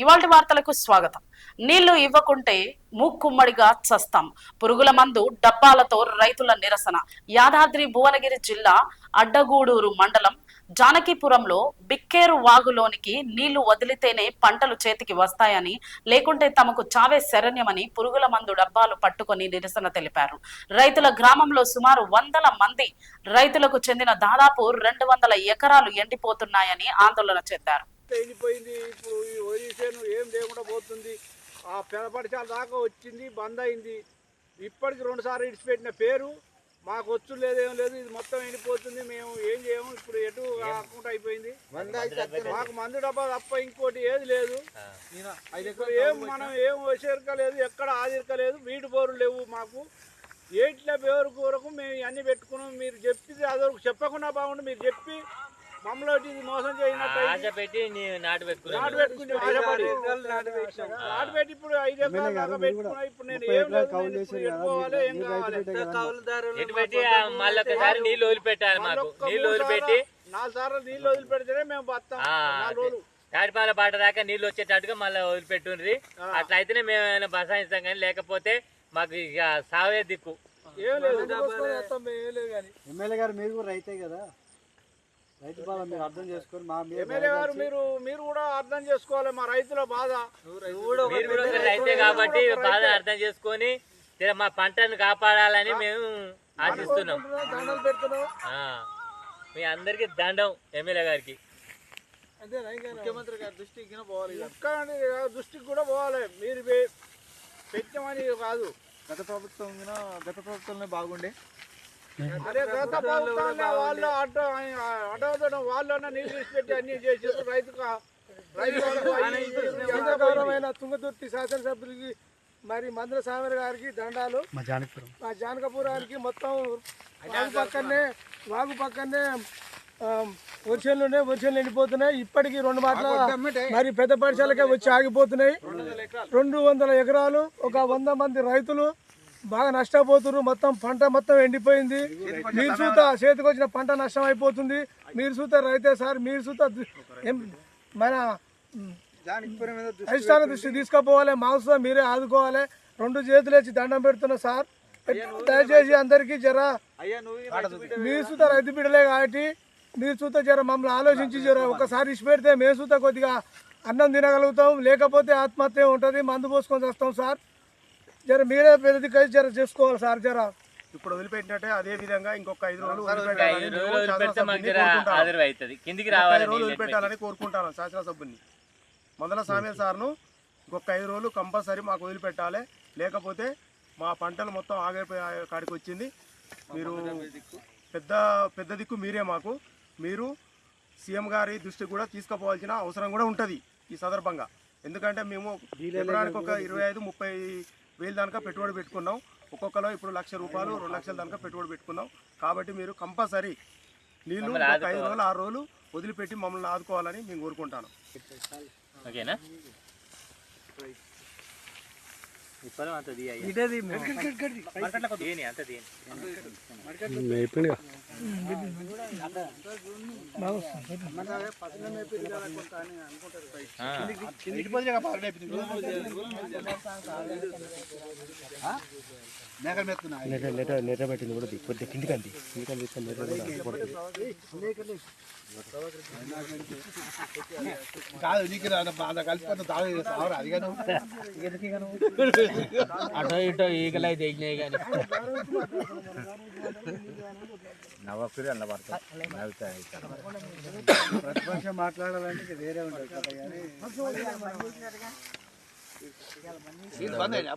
ఇవాల్టి వార్తలకు స్వాగతం. నీళ్లు ఇవ్వకుంటే మూక్కుమ్మడిగా చస్తాం. పురుగుల మందు డబ్బాలతో రైతుల నిరసన. యాదాద్రి భువనగిరి జిల్లా అడ్డగూడూరు మండలం జానకిపురంలో బిక్కేరు వాగులోనికి నీళ్లు వదిలితేనే పంటలు చేతికి వస్తాయని, లేకుంటే తమకు చావే శరణ్యమని పురుగుల మందు డబ్బాలు పట్టుకొని నిరసన తెలిపారు. రైతుల గ్రామంలో సుమారు 100 మంది రైతులకు చెందిన దాదాపు 200 ఎకరాలు ఎండిపోతున్నాయని ఆందోళన చెందారు. ఎండిపోయింది. ఇప్పుడు ఈ వరి చేను ఏం లేకుండా పోతుంది. ఆ పెదపడిచాల దాకా వచ్చింది, బంద్ అయింది. ఇప్పటికి 2 సార్లు ఇడిచిపెట్టిన పేరు మాకు వచ్చు లేదేం లేదు. ఇది మొత్తం ఎండిపోతుంది. మేము ఏం చేయము. ఇప్పుడు ఎటు కాకుండా అయిపోయింది. మాకు మందు డబ్బా తప్ప ఇంకోటి ఏది లేదు. ఏం మనం ఏం వచ్చేరకలేదు, ఎక్కడ ఆదిరకలేదు. వీటి బోర్లు లేవు మాకు. ఏట్ల పేరు కొరకు మేము అన్ని పెట్టుకున్నాం. మీరు చెప్పింది అదొరకు చెప్పకుండా బాగుండు. మీరు చెప్పి మమ్మల్ని మోసం చేసినట్టు నాటు పెట్టుకుని ఇప్పుడు 5 ఎకరాల దాకా పెట్టుకున్నా. ఇప్పుడు నేను ఏం పోవాలి, ఏం కావాలి. 4 సార్లు నీళ్ళు వదిలిపెడితేనే మేము బతాం. 4 రోజులు తాడిపాల పాట దాకా నీళ్ళు వచ్చేటట్టుగా మళ్ళీ వదిలిపెట్టుండ్రి. అట్లా అయితేనే మేము బసాయిస్తాం, కానీ లేకపోతే మాకు ఇక సావే దిక్కు. ఏం లేదు. ఎమ్మెల్యే గారు మీరు కూడా రైతే కదా, రైతు బాధ మీరు అర్థం చేసుకొని ఎమ్మెల్యే గారు మీరు కూడా అర్థం చేసుకోవాలి మా రైతుల బాధ. మీరు కూడా రైతే కాబట్టి బాధ అర్థం చేసుకొని మా పంటను కాపాడాలని మేము ఆశిస్తున్నాం. మీ అందరికి దండం ఎమ్మెల్యే గారికి, ముఖ్యమంత్రి గారి దృష్టికి పోవాలి. దృష్టికి కూడా పోవాలి. మీరు పెట్టమని కాదు. గత ప్రభుత్వంలో బాగుండే. అదే గత ప్రభుత్వాన్ని వాళ్ళు అడ్డవడం వాళ్ళన్న నీళ్ళు తీసుపెట్టి అన్ని చేసేది రైతుగౌరవమైన తుంగతుర్తి శాసనసభ్యులకి మరి మందుల సామర్ గారికి దండాలు. మా జానకపురానికి మొత్తం వాగు పక్కనే వర్షాలు ఎండిపోతున్నాయి. ఇప్పటికీ 2 మాటల మరి పెద్ద పరిసరాలకే వచ్చి ఆగిపోతున్నాయి. 200 ఎకరాలు, ఒక 100 మంది రైతులు బాగా నష్టపోతున్నారు. మొత్తం పంట మొత్తం ఎండిపోయింది. మీరు చూత చేతికి వచ్చిన పంట నష్టం అయిపోతుంది. మీరు చూత రైతే సార్, మీరు చూత మన అధిష్టాన దృష్టి తీసుకుపోవాలి. మాంసం మీరే ఆదుకోవాలి. 2 చేతులు వేసి దండం పెడుతున్నా సార్. దయచేసి అందరికీ జర మీరు చూత రైతు బిడ్డలే కాబట్టి మీరు చూత జర మమ్మల్ని ఆలోచించి జర ఒకసారి ఇచ్చి పెడితే మేము చూత కొద్దిగా అన్నం తినగలుగుతాం. లేకపోతే ఆత్మహత్య ఉంటుంది, మందు పోసుకొని వస్తాం సార్. జర మీరే పెద్దదికి జర చేసుకోవాలి సార్. జర ఇప్పుడు వదిలిపెట్టినట్టే అదే విధంగా ఇంకొక 5 రోజులు వదిలిపెట్టాలని కోరుకుంటాను శాసనసభ్యుని మందల సామేల్ సార్ను. ఇంకొక 5 రోజులు కంపల్సరీ మాకు వదిలిపెట్టాలి. లేకపోతే మా పంటలు మొత్తం ఆగిపోయే కాడికి వచ్చింది. మీరు పెద్ద దిక్కు మీరే మాకు. మీరు సీఎం గారి దృష్టి కూడా తీసుకుపోవాల్సిన అవసరం కూడా ఉంటుంది ఈ సందర్భంగా. ఎందుకంటే మేము ఎకరానికి ఒక 25-30 వేలు దాకా పెట్టుబడి పెట్టుకున్నాం. ఒక్కొక్కలో ఇప్పుడు 1 లక్ష రూపాయలు 2 లక్షల దాకా పెట్టుబడి పెట్టుకున్నాం. కాబట్టి మీరు కంపల్సరీ నీళ్ళు 5 రోజులు 6 రోజులు వదిలిపెట్టి మమ్మల్ని ఆదుకోవాలని మేము కోరుకుంటాను. ఓకేనా? లెటర్ పెట్టింది కూడా కొద్దిగా కిందికండి కాదు. నీకు కలిసి తాగు అది కానీ అటో ఇటో ఈగలు అయితే ఎగినాయి కానీ నవ్వకూరి అన్న ప్రతిపక్షం మాట్లాడాలంటే వేరే ఉంటుంది కదా. కానీ బంద్ అయినాయి.